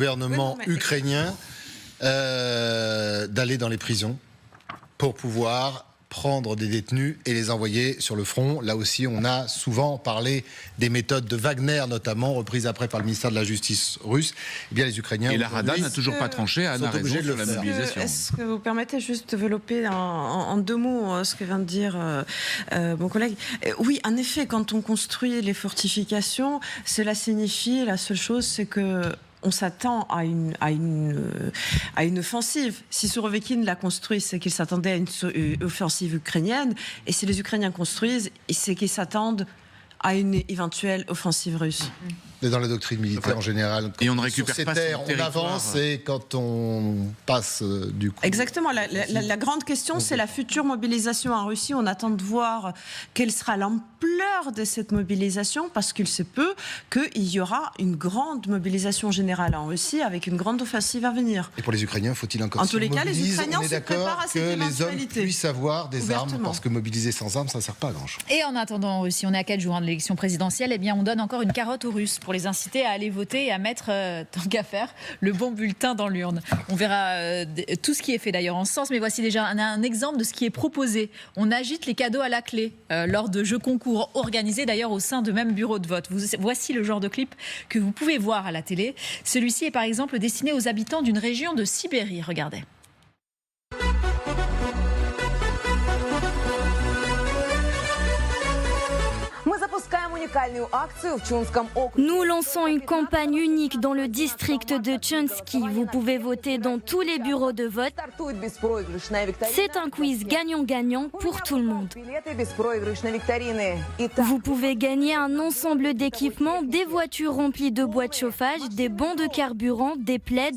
Gouvernement ukrainien d'aller dans les prisons pour pouvoir prendre des détenus et les envoyer sur le front. Là aussi, on a souvent parlé des méthodes de Wagner, notamment, reprises après par le ministère de la Justice russe. Eh bien, les Ukrainiens... Et la Rada n'a toujours pas tranché, Anne a raison sur la mobilisation. Est-ce que vous permettez juste de développer en deux mots ce que vient de dire mon collègue? Oui, en effet, quand on construit les fortifications, cela signifie, la seule chose, c'est que on s'attend à une offensive. Si Sourovikine l'a construit, c'est qu'il s'attendait à une offensive ukrainienne. Et si les Ukrainiens construisent, c'est qu'ils s'attendent à une éventuelle offensive russe. Mais dans la doctrine militaire en général, et on ne récupère sur ces pas terres, on avance, et quand on passe du coup... Exactement. La grande question, c'est la future mobilisation en Russie. On attend de voir quelle sera l'ampleur de cette mobilisation, parce qu'il se peut qu'il y aura une grande mobilisation générale en Russie, avec une grande offensive à venir. Et pour les Ukrainiens, faut-il encore en tous les cas, les Ukrainiens on est d'accord que les hommes puissent avoir des armes, parce que mobiliser sans armes, ça ne sert pas à grand-chose. Et en attendant en Russie, on est à 4 jours de l'élection présidentielle, eh bien on donne encore une carotte aux Russes pour les inciter à aller voter et à mettre, tant qu'à faire, le bon bulletin dans l'urne. On verra tout ce qui est fait d'ailleurs en ce sens, mais voici déjà un exemple de ce qui est proposé. On agite les cadeaux à la clé lors de jeux concours organisés d'ailleurs au sein de même bureau de vote. Voici le genre de clip que vous pouvez voir à la télé. Celui-ci est par exemple destiné aux habitants d'une région de Sibérie. Regardez. Nous lançons une campagne unique dans le district de Tchensky. Vous pouvez voter dans tous les bureaux de vote. C'est un quiz gagnant-gagnant pour tout le monde. Vous pouvez gagner un ensemble d'équipements, des voitures remplies de boîtes de chauffage, des bons de carburant, des plaids.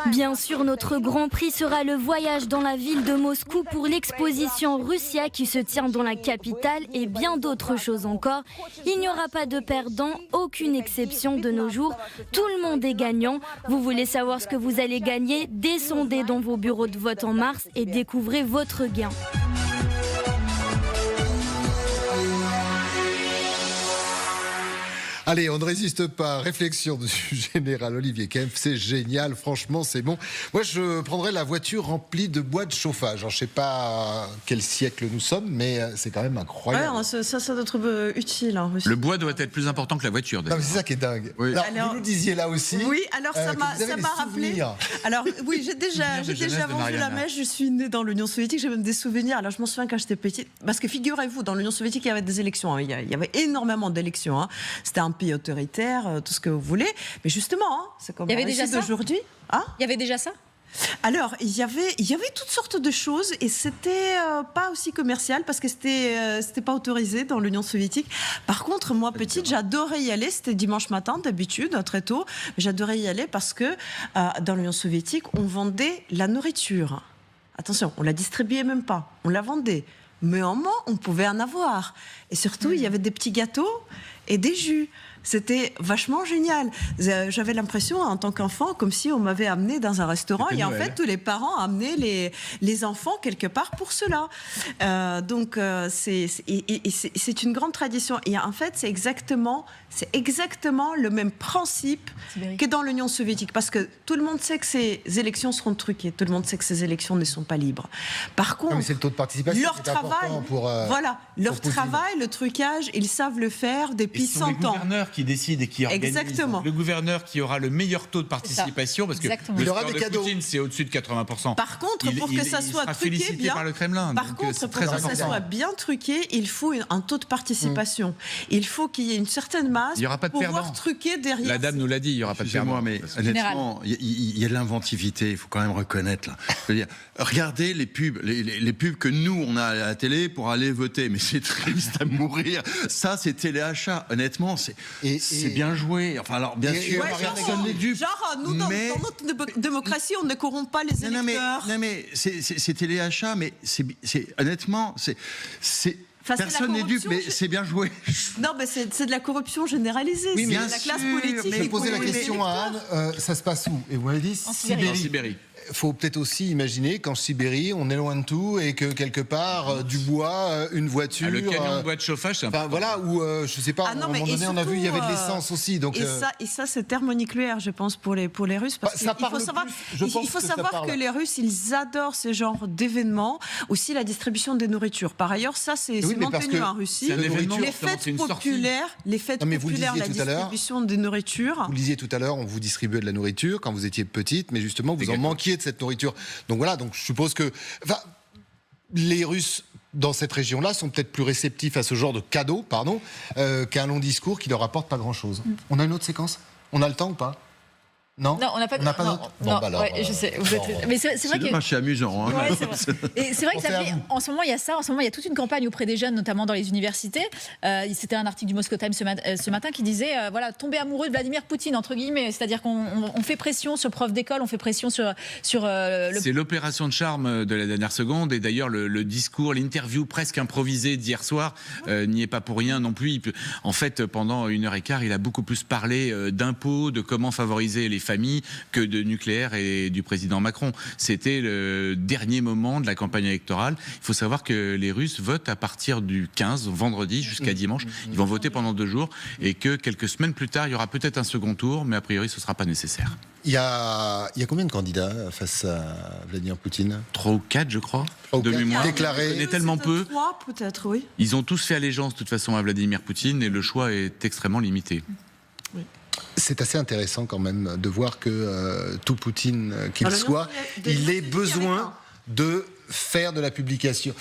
Bien sûr, notre grand prix sera le voyage dans la ville de Moscou pour l'exposition Russia qui se tient dans la capitale et bien d'autres choses encore. Il n'y aura pas de perdants, aucune exception de nos jours. Tout le monde est gagnant. Vous voulez savoir ce que vous allez gagner? Descendez dans vos bureaux de vote en mars et découvrez votre gain. Allez, on ne résiste pas. Réflexion du général Olivier Kempf. C'est génial, franchement, c'est bon. Moi, je prendrais la voiture remplie de boîtes de chauffage. Alors, je ne sais pas quel siècle nous sommes, mais c'est quand même incroyable. Ouais, ça doit être utile. Hein, le bois doit être plus important que la voiture. Non, mais c'est ça qui est dingue. Oui. Alors, vous nous disiez là aussi. Oui, alors ça m'a rappelé. Alors, oui, j'ai déjà vendu la mèche. Je suis née dans l'Union soviétique. J'ai même des souvenirs. Alors, je m'en souviens quand j'étais petite. Parce que figurez-vous, dans l'Union soviétique, il y avait des élections. Hein. Il y avait énormément d'élections. Hein. C'était un pays autoritaire, tout ce que vous voulez. Mais justement, hein, c'est comme la Russie d'aujourd'hui. Hein, il y avait déjà ça? Alors, il y avait toutes sortes de choses et c'était pas aussi commercial parce que c'était pas autorisé dans l'Union soviétique. Par contre, moi, petite, j'adorais y aller. C'était dimanche matin, d'habitude, très tôt. J'adorais y aller parce que dans l'Union soviétique, on vendait la nourriture. Attention, on la distribuait même pas. On la vendait. Mais en moins, on pouvait en avoir. Et surtout, il y avait des petits gâteaux et des jus. C'était vachement génial. J'avais l'impression, en tant qu'enfant, comme si on m'avait amené dans un restaurant. Et en fait, tous les parents amenaient les enfants quelque part pour cela. Donc, c'est une grande tradition. Et en fait, c'est exactement le même principe que dans l'Union soviétique. Parce que tout le monde sait que ces élections seront truquées. Tout le monde sait que ces élections ne sont pas libres. Par contre, c'est le taux de participation leur travail, leur travail, le trucage, ils savent le faire depuis 100 ans. Le gouverneur qui décide et qui organise. Exactement. Le gouverneur qui aura le meilleur taux de participation, parce que le score de Poutine, c'est au-dessus de 80%. Par contre, pour que ça soit truqué bien, par le Kremlin. Par contre, pour que ça soit bien truqué, il faut un taux de participation. Il faut qu'il y ait une certaine masse pour pouvoir truquer derrière. La dame nous l'a dit, il n'y aura pas de perdant. Mais honnêtement, il y a de l'inventivité, il faut quand même reconnaître. Là. Je veux dire, regardez les pubs que nous, on a à la télé pour aller voter. Mais c'est triste à mourir. Ça, c'est téléachat. Honnêtement, c'est bien joué. Enfin, alors, bien sûr, personne n'est dupe. Genre, nous, dans notre démocratie, on ne corrompt pas les électeurs. Non, mais c'est téléachat, mais honnêtement, Personne n'est dupe, mais c'est bien joué. Non, mais c'est de la corruption généralisée. Oui, mais c'est la classe politique. J'ai posé la question à Anne, ça se passe où? Et vous m'avez dit Sibérie. Il faut peut-être aussi imaginer qu'en Sibérie, on est loin de tout et que quelque part, du bois, une voiture... Le camion de bois de chauffage, c'est enfin, voilà, où, je sais pas, à un moment donné, surtout, on a vu, il y avait de l'essence aussi. Donc, et ça c'est thermonucléaire, je pense, pour les Russes. Parce qu'il faut savoir que les Russes, ils adorent ce genre d'événements. Aussi, la distribution des nourritures. Par ailleurs, ça, c'est maintenu en Russie. Les fêtes populaires, la distribution des nourritures. Vous le disiez tout à l'heure, on vous distribuait de la nourriture quand vous étiez petite, mais justement, vous en manquiez de cette nourriture. Donc voilà, donc je suppose que les Russes dans cette région-là sont peut-être plus réceptifs à ce genre de cadeau, qu'un long discours qui leur apporte pas grand-chose. On a une autre séquence? On a le temps ou pas? Non, on n'a pas d'autre. Non, bah alors, ouais, je sais. Mais c'est vrai que c'est amusant. Hein. Ouais, c'est vrai que en ce moment il y a ça. En ce moment il y a toute une campagne auprès des jeunes, notamment dans les universités. C'était un article du Moscow Times ce matin qui disait tomber amoureux de Vladimir Poutine entre guillemets. C'est-à-dire qu'on fait pression sur profs d'école, on fait pression sur C'est l'opération de charme de la dernière seconde. Et d'ailleurs le discours, l'interview presque improvisée d'hier soir n'y est pas pour rien non plus. En fait, pendant 1h15, il a beaucoup plus parlé d'impôts, de comment favoriser les familles que de nucléaire et du président Macron. C'était le dernier moment de la campagne électorale. Il faut savoir que les Russes votent à partir du 15, vendredi, jusqu'à dimanche. Ils vont voter pendant 2 jours et que quelques semaines plus tard, il y aura peut-être un second tour, mais a priori, ce ne sera pas nécessaire. Il y a combien de candidats face à Vladimir Poutine? 3 ou 4, je crois, de mémoire. Déclarés. Il est tellement peu. 3, peut-être, oui. Ils ont tous fait allégeance, de toute façon, à Vladimir Poutine et le choix est extrêmement limité. Oui. C'est assez intéressant quand même de voir que tout Poutine qu'il soit, il ait besoin de faire de la publication.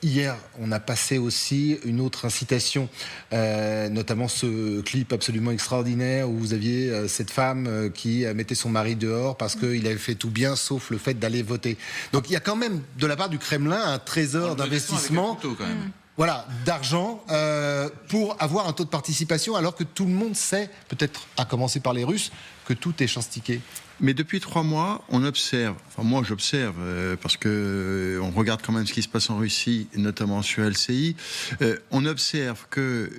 Hier, on a passé aussi une autre incitation, notamment ce clip absolument extraordinaire où vous aviez cette femme qui mettait son mari dehors parce qu'il avait fait tout bien sauf le fait d'aller voter. Donc il y a quand même de la part du Kremlin un trésor d'investissement. Voilà, d'argent pour avoir un taux de participation, alors que tout le monde sait, peut-être à commencer par les Russes, que tout est chanstiqué. Mais depuis 3 mois, on observe, enfin moi j'observe, parce que on regarde quand même ce qui se passe en Russie, notamment sur LCI, on observe que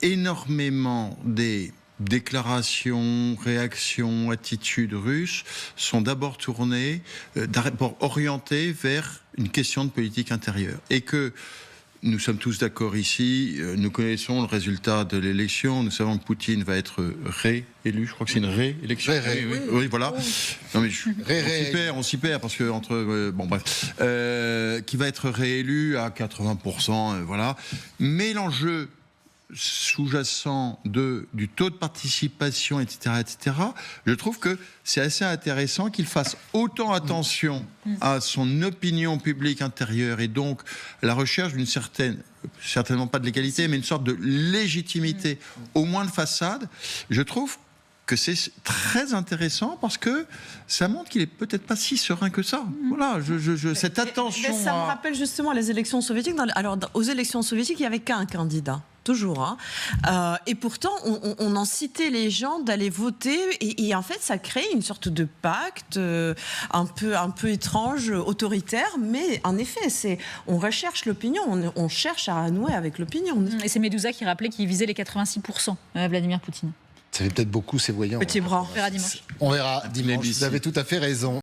énormément des déclarations, réactions, attitudes russes sont d'abord tournées, d'abord orientées vers une question de politique intérieure. Et que nous sommes tous d'accord ici, nous connaissons le résultat de l'élection, nous savons que Poutine va être réélu, je crois que c'est une réélection. Oui, voilà. Non, mais on s'y perd parce que qui va être réélu à 80%, voilà. Mais l'enjeu sous-jacent du taux de participation, etc., je trouve que c'est assez intéressant qu'il fasse autant attention à son opinion publique intérieure et donc la recherche d'une certaine, certainement pas de l'égalité, mais une sorte de légitimité, au moins de façade. Je trouve que c'est très intéressant parce que ça montre qu'il est peut-être pas si serein que ça. Voilà, cette attention. Mais ça me rappelle justement les élections soviétiques. Alors, aux élections soviétiques, il n'y avait qu'un candidat. Toujours. Et pourtant, on en citait les gens d'aller voter. Et en fait, ça crée une sorte de pacte un peu étrange, autoritaire. Mais en effet, on recherche l'opinion. On cherche à nouer avec l'opinion. Et c'est Medusa qui rappelait qu'il visait les 86%, Vladimir Poutine. Ça fait peut-être beaucoup, ces voyants. Petit bras. On verra dimanche. On verra dimanche. Vous avez tout à fait raison.